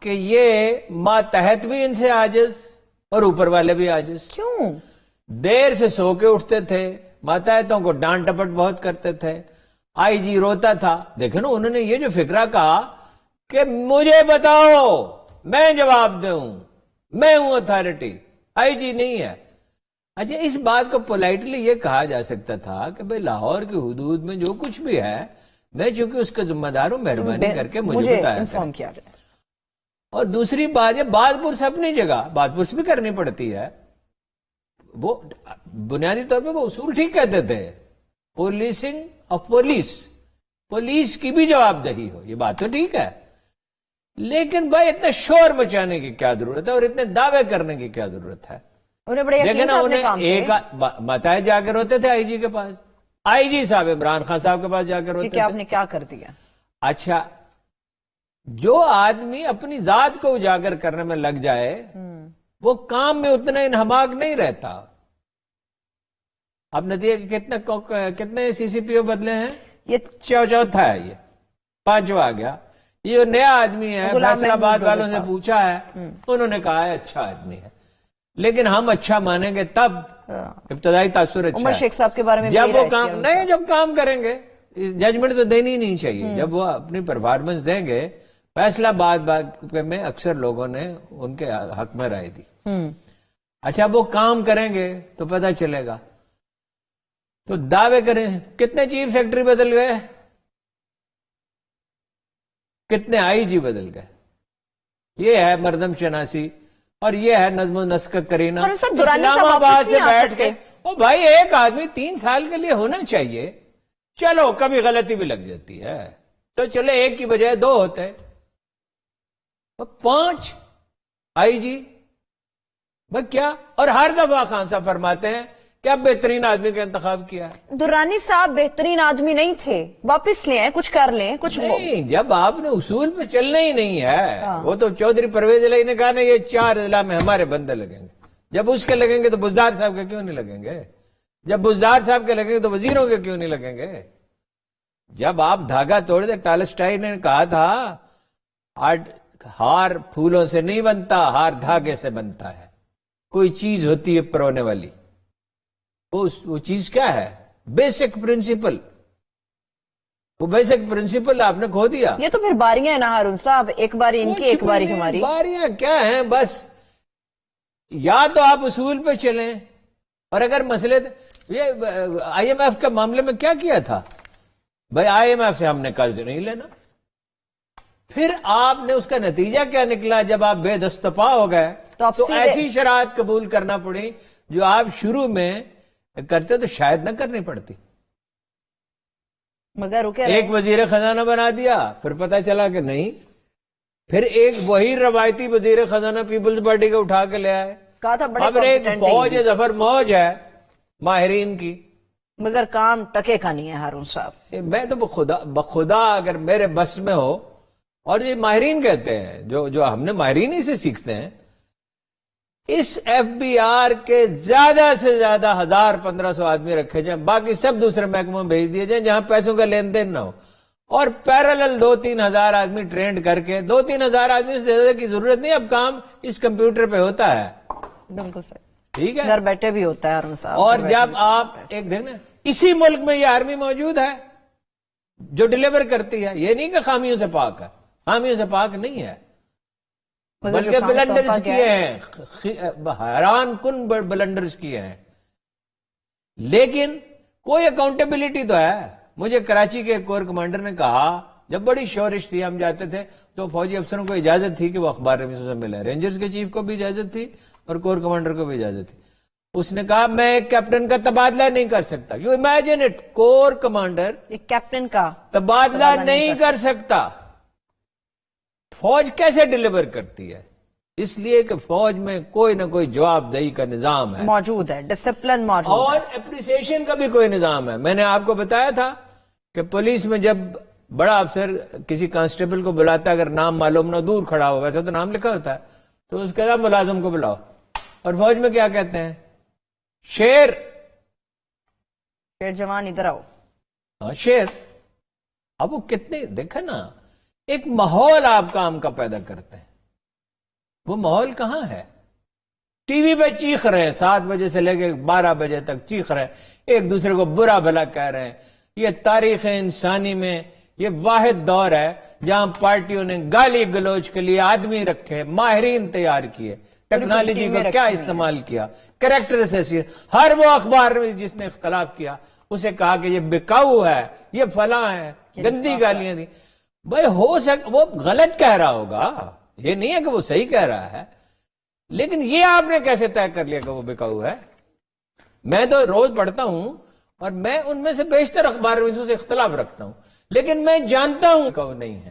کہ یہ ماتحت بھی ان سے عاجز اور اوپر والے بھی عاجز. کیوں؟ دیر سے سو کے اٹھتے تھے, ماتحتوں کو ڈانٹ ٹپٹ بہت کرتے تھے, آئی جی روتا تھا. دیکھیں نا, انہوں نے یہ جو فکرہ کہا کہ مجھے بتاؤ, میں جواب دوں, میں ہوں اتھارٹی, آئی جی نہیں ہے. اچھا, اس بات کو پولائٹلی یہ کہا جا سکتا تھا کہ بھئی لاہور کی حدود میں جو کچھ بھی ہے, میں چونکہ اس کا ذمہ دار ہوں, مہربانی کر کے مجھے بتایا انفارم کریں. کیا جائے. اور دوسری بات, یہ بات پرس اپنی جگہ, بات پرس بھی کرنی پڑتی ہے. وہ بنیادی طور پہ وہ اصول ٹھیک کہتے تھے, پولیسنگ آف پولیس, پولیس کی بھی جواب دہی ہو, یہ بات تو ٹھیک ہے. لیکن بھائی اتنا شور مچانے کی کیا ضرورت ہے, اور اتنے دعوے کرنے کی کیا ضرورت ہے؟ انہیں بڑے دیکھیں یقین نا, تھا اپنے انہیں کام ایک پہ ماتحت جا کے روتے تھے آئی جی کے پاس, آئی جی صاحب عمران خان صاحب کے پاس جا کے روتے کہ آپ تھے. نے کیا کر دیا. اچھا, جو آدمی اپنی ذات کو اجاگر کرنے میں لگ جائے وہ کام میں اتنا انہماک نہیں رہتا. اب نتیجہ کتنے سی سی پی او بدلے ہیں؟ یہ چوتھا ہے, یہ پانچواں آ گیا. یہ جو نیا آدمی ہے, غلام فیصل آباد محمود والوں سے صاحب. پوچھا ہے, انہوں نے کہا ہے اچھا آدمی ہے, لیکن ہم اچھا مانیں گے تب, ابتدائی تاثر اچھا عمر ہے. شیخ صاحب کے بارے میں بھی جب یہی وہ رائے کام کیا نہیں, جب کام کریں گے, ججمنٹ تو دینی نہیں چاہیے. جب وہ اپنی پرفارمنس دیں گے, فیصلہ آباد میں اکثر لوگوں نے ان کے حق میں رائے دی. اچھا, وہ کام کریں گے تو پتہ چلے گا. تو دعوے کریں, کتنے چیف سیکرٹری بدل گئے, کتنے آئی جی بدل گئے. یہ ہے مردم شناسی اور یہ ہے نظم و نسق کرینہ. اور سب دورانی صاحب اسلام آباد واپس سے نہیں آ بیٹھ سکتے. کے, او بھائی ایک آدمی 3 سال کے لیے ہونا چاہیے. چلو کبھی غلطی بھی لگ جاتی ہے, تو چلے ایک کی بجائے 2 ہوتے, 5 آئی جی. بھائی کیا, اور ہر دفعہ خان صاحب فرماتے ہیں کہ اب بہترین آدمی کا انتخاب کیا ہے. درانی صاحب بہترین آدمی نہیں تھے, واپس لے آئیں, کچھ کر لیں, کچھ نہیں, جب آپ نے اصول پہ چلنا ہی نہیں ہے. وہ تو چودھری پرویز علیہ نے کہا نا, یہ 4 اضلاع میں ہمارے بندے لگیں گے. جب اس کے لگیں گے تو بزدار صاحب کے کیوں نہیں لگیں گے؟ جب بزدار صاحب کے لگیں گے تو وزیروں کے کیوں نہیں لگیں گے؟ جب آپ دھاگا توڑ دے, ٹالسٹائی نے کہا تھا ہار پھولوں سے نہیں بنتا, ہار دھاگے سے بنتا ہے. کوئی چیز ہوتی ہے پرونے والی, وہ چیز کیا ہے؟ Basic principle. وہ بیسک پرنسپل آپ نے کھو دیا. یہ تو پھر باریاں ہیں نا ہارون صاحب, ایک باری ان کی, ایک باری ہماری. باریاں کیا ہیں؟ بس یا تو آپ اصول پہ چلیں, اور اگر مسئلے یہ آئی ایم ایف کے معاملے میں کیا کیا تھا بھائی, آئی ایم ایف سے ہم نے قرض نہیں لینا. پھر آپ نے اس کا نتیجہ کیا نکلا؟ جب آپ بے دستپا ہو گئے تو ایسی شرائط قبول کرنا پڑی جو آپ شروع میں کرتے تو شاید نہ کرنی پڑتی. مگر ایک وزیر خزانہ بنا دیا, پھر پتہ چلا کہ نہیں, پھر ایک وہی روایتی وزیر خزانہ پیپلز پارٹی کا اٹھا کے لے آئے. کہا تھا بڑے اب ایک فوج ظفر موج ہے ماہرین کی, مگر کام ٹکے کا نہیں ہے ہارون صاحب. میں تو بخدا اگر میرے بس میں ہو, اور یہ ماہرین کہتے ہیں, جو ہم نے ماہرین ہی سے سیکھتے ہیں, اس ایف بی آر کے زیادہ سے زیادہ 1000-1500 آدمی رکھے جائیں, باقی سب دوسرے محکموں میں بھیج دیے جائیں جہاں پیسوں کا لین دین نہ ہو, اور پیرالل 2-3 ہزار آدمی ٹرینڈ کر کے, 2-3 ہزار آدمی سے زیادہ کی ضرورت نہیں. اب کام اس کمپیوٹر پہ ہوتا ہے. بالکل صحیح, ٹھیک ہے, گھر بیٹھے بھی ہوتا ہے ہارون صاحب. اور جب آپ ایک دیکھنا, اسی ملک میں یہ آرمی موجود ہے جو ڈیلیور کرتی ہے. یہ نہیں کہ خامیوں سے پاک ہے, خامیوں سے پاک نہیں ہے, بلکہ بلنڈرز کیے ہیں, حیران کن بلنڈرز کیے ہیں, لیکن کوئی اکاؤنٹیبلٹی تو ہے. مجھے کراچی کے کور کمانڈر نے کہا, جب بڑی شورش تھی, ہم جاتے تھے تو فوجی افسروں کو اجازت تھی کہ وہ اخبار نویسوں سے ملے, رینجرز کے چیف کو بھی اجازت تھی اور کور کمانڈر کو بھی اجازت تھی. اس نے کہا میں ایک کیپٹن کا تبادلہ نہیں کر سکتا. You imagine it, corps commander ایک کیپٹن کا تبادلہ نہیں کر سکتا. فوج کیسے ڈیلیور کرتی ہے؟ اس لیے کہ فوج میں کوئی نہ کوئی جواب دہی کا نظام ہے, موجود ہے, ڈسپلن موجود ہے, اور اپریسیشن کا بھی کوئی نظام ہے. میں نے آپ کو بتایا تھا کہ پولیس میں جب بڑا افسر کسی کانسٹیبل کو بلاتا ہے, اگر نام معلوم نہ, دور کھڑا ہو, ویسے تو نام لکھا ہوتا ہے, تو اس کے بعد ملازم کو بلاؤ. اور فوج میں کیا کہتے ہیں؟ شیر جوان ادھر آؤ. ہاں, شیر. اب وہ کتنے دیکھا نا, ایک ماحول آپ کام کا پیدا کرتے ہیں. وہ ماحول کہاں ہے؟ ٹی وی پہ چیخ رہے ہیں 7 بجے سے لے کے 12 بجے تک چیخ رہے ہیں، ایک دوسرے کو برا بھلا کہہ رہے ہیں. یہ تاریخ انسانی میں یہ واحد دور ہے جہاں پارٹیوں نے گالی گلوچ کے لیے آدمی رکھے، ماہرین تیار کیے، ٹیکنالوجی کو کیا استعمال کیا، کریکٹر اسیسن. ہر وہ اخبار میں جس نے اختلاف کیا اسے کہا کہ یہ بکاؤ ہے، یہ فلاں ہے، گندی گالیاں دی. بھائی وہ غلط کہہ رہا ہوگا، یہ نہیں ہے کہ وہ صحیح کہہ رہا ہے، لیکن یہ آپ نے کیسے طے کر لیا کہ وہ بکاؤ ہے؟ میں تو روز پڑھتا ہوں اور میں ان میں سے بیشتر اخبار سے اختلاف رکھتا ہوں، لیکن میں جانتا ہوں کہ وہ نہیں ہے.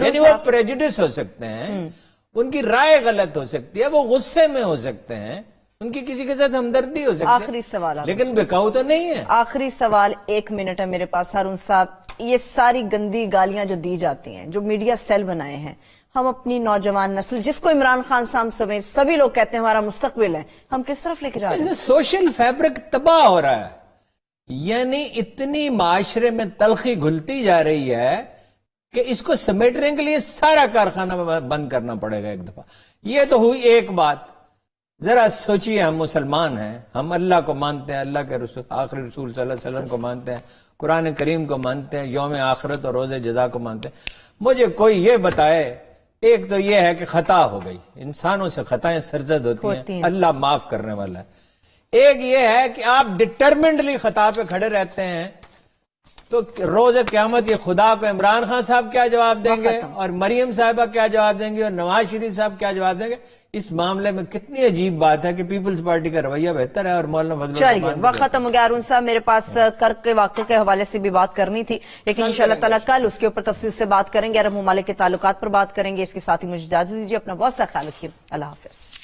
یعنی وہ پریجوڈس ہو سکتے ہیں، ان کی رائے غلط ہو سکتی ہے، وہ غصے میں ہو سکتے ہیں، ان کی کسی کے ساتھ ہمدردی ہو سکتی ہے. آخری سوال لیکن بکاؤ تو نہیں ہے. آخری سوال 1 منٹ ہے میرے پاس. ہارون صاحب، یہ ساری گندی گالیاں جو دی جاتی ہیں، جو میڈیا سیل بنائے ہیں، ہم اپنی نوجوان نسل جس کو عمران خان صاحب سمیت سبھی لوگ کہتے ہیں ہمارا مستقبل ہے، ہم کس طرف لے کے جا رہے ہیں؟ سوشل فیبرک تباہ ہو رہا ہے. یعنی اتنی معاشرے میں تلخی گھلتی جا رہی ہے کہ اس کو سمیٹنے کے لیے سارا کارخانہ بند کرنا پڑے گا ایک دفعہ. یہ تو ہوئی ایک بات. ذرا سوچیے، ہم مسلمان ہیں، ہم اللہ کو مانتے ہیں، اللہ کے رسول آخری رسول صلی اللہ علیہ وسلم کو مانتے ہیں، قرآن کریم کو مانتے ہیں، یوم آخرت اور روز جزا کو مانتے ہیں. مجھے کوئی یہ بتائے، ایک تو یہ ہے کہ خطا ہو گئی، انسانوں سے خطائیں سرزد ہوتی ہیں، اللہ معاف کرنے والا ہے. ایک یہ ہے کہ آپ ڈٹرمنڈلی خطا پہ کھڑے رہتے ہیں، تو روز قیامت یہ خدا کو عمران خان صاحب کیا جواب دیں گے، اور مریم صاحبہ کیا جواب دیں گے، اور نواز شریف صاحب کیا جواب دیں گے؟ اس معاملے میں کتنی عجیب بات ہے کہ پیپلز پارٹی کا رویہ بہتر ہے اور مولانا فضل الرحمان. وقت ختم ہو گیا. ہارون صاحب، میرے پاس کرک کے واقعے کے حوالے سے بھی بات کرنی تھی، لیکن انشاءاللہ تعالیٰ کل اس کے اوپر تفصیل سے بات کریں گے، عرب ممالک کے تعلقات پر بات کریں گے. اس کے ساتھ ہی مجھے اجازت دیجیے. اپنا بہت سا خیال رکھیے. اللہ حافظ.